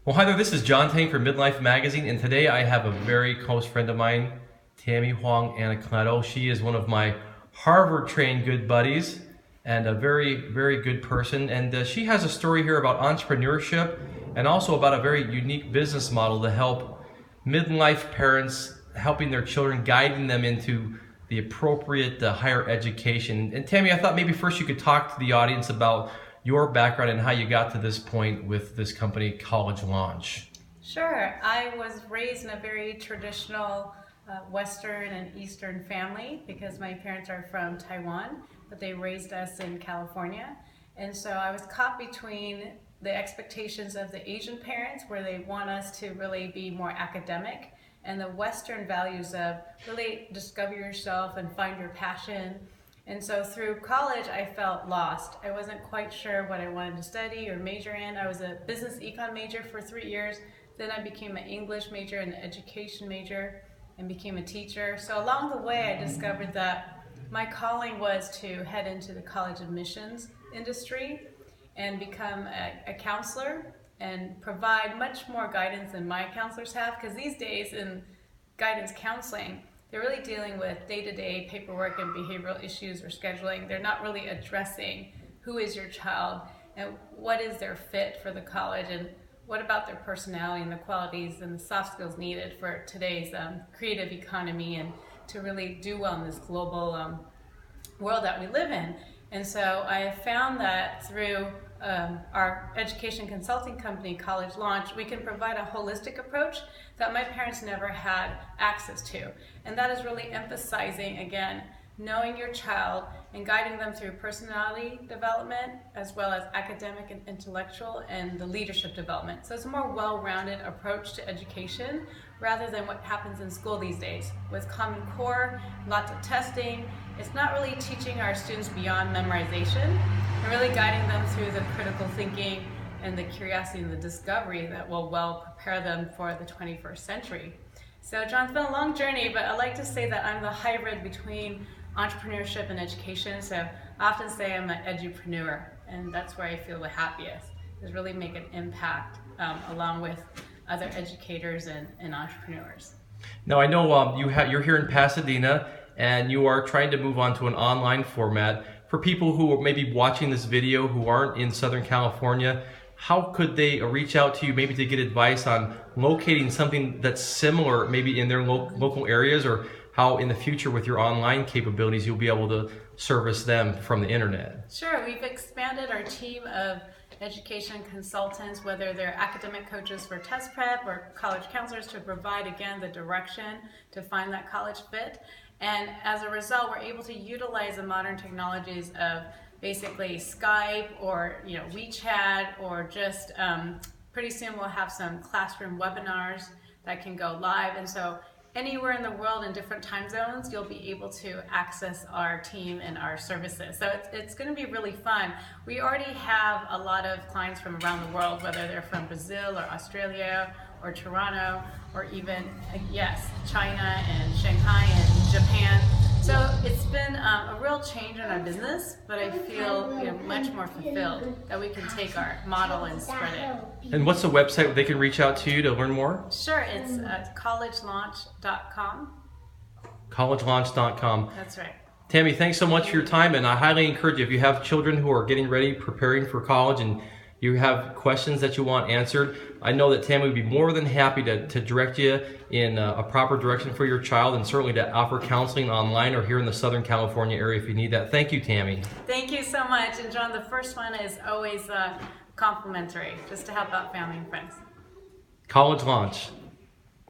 Well, hi there, this is John Teng from Midlife Magazine, and today I have a very close friend of mine, Tammy Huang-Anacleto. She is one of my Harvard-trained good buddies and a very, very good person. And she has a story here about entrepreneurship and also about a very unique business model to help midlife parents, helping their children, guiding them into the appropriate higher education. And Tammy, I thought maybe first you could talk to the audience about your background and how you got to this point with this company, College Launch. Sure. I was raised in a very traditional Western and Eastern family because my parents are from Taiwan, but they raised us in California. And so I was caught between the expectations of the Asian parents, where they want us to really be more academic, and the Western values of really discover yourself and find your passion. And so through college, I felt lost. I wasn't quite sure what I wanted to study or major in. I was a business econ major for 3 years. Then I became an English major and an education major and became a teacher. So along the way, I discovered that my calling was to head into the college admissions industry and become a counselor and provide much more guidance than my counselors have. Because these days in guidance counseling, they're really dealing with day-to-day paperwork and behavioral issues or scheduling. They're not really addressing who is your child and what is their fit for the college and what about their personality and the qualities and the soft skills needed for today's creative economy and to really do well in this global world that we live in. And so I have found that through our education consulting company, College Launch, we can provide a holistic approach that my parents never had access to. And that is really emphasizing, again, knowing your child and guiding them through personality development as well as academic and intellectual and the leadership development. So it's a more well-rounded approach to education rather than what happens in school these days with Common Core, lots of testing. It's not really teaching our students beyond memorization and really guiding them through the critical thinking and the curiosity and the discovery that will well prepare them for the 21st century. So John, it's been a long journey, but I like to say that I'm the hybrid between entrepreneurship and education. So I often say I'm an edupreneur, and that's where I feel the happiest, is really make an impact along with other educators and entrepreneurs. Now, I know you're here in Pasadena and you are trying to move on to an online format. For people who are maybe watching this video who aren't in Southern California, how could they reach out to you maybe to get advice on locating something that's similar maybe in their local areas, or how in the future with your online capabilities you'll be able to service them from the internet? Sure, we've expanded our team of education consultants, whether they're academic coaches for test prep or college counselors, to provide, again, the direction to find that college fit. And as a result, we're able to utilize the modern technologies of basically Skype or WeChat, or just pretty soon we'll have some classroom webinars that can go live. And so anywhere in the world in different time zones, you'll be able to access our team and our services. So it's going to be really fun. We already have a lot of clients from around the world, whether they're from Brazil or Australia or Toronto or even, yes, China and Shanghai and Japan. So it's been a real change in our business, but I feel much more fulfilled that we can take our model and spread it. And what's the website where they can reach out to you to learn more? Sure, it's collegelaunch.com. Collegelaunch.com. That's right. Tammy, thanks so much for your time, and I highly encourage you, if you have children who are getting ready, preparing for college, and you have questions that you want answered, I know that Tammy would be more than happy to direct you in a proper direction for your child, and certainly to offer counseling online or here in the Southern California area if you need that. Thank you, Tammy. Thank you so much. And John, the first one is always complimentary, just to help out family and friends. College Launch.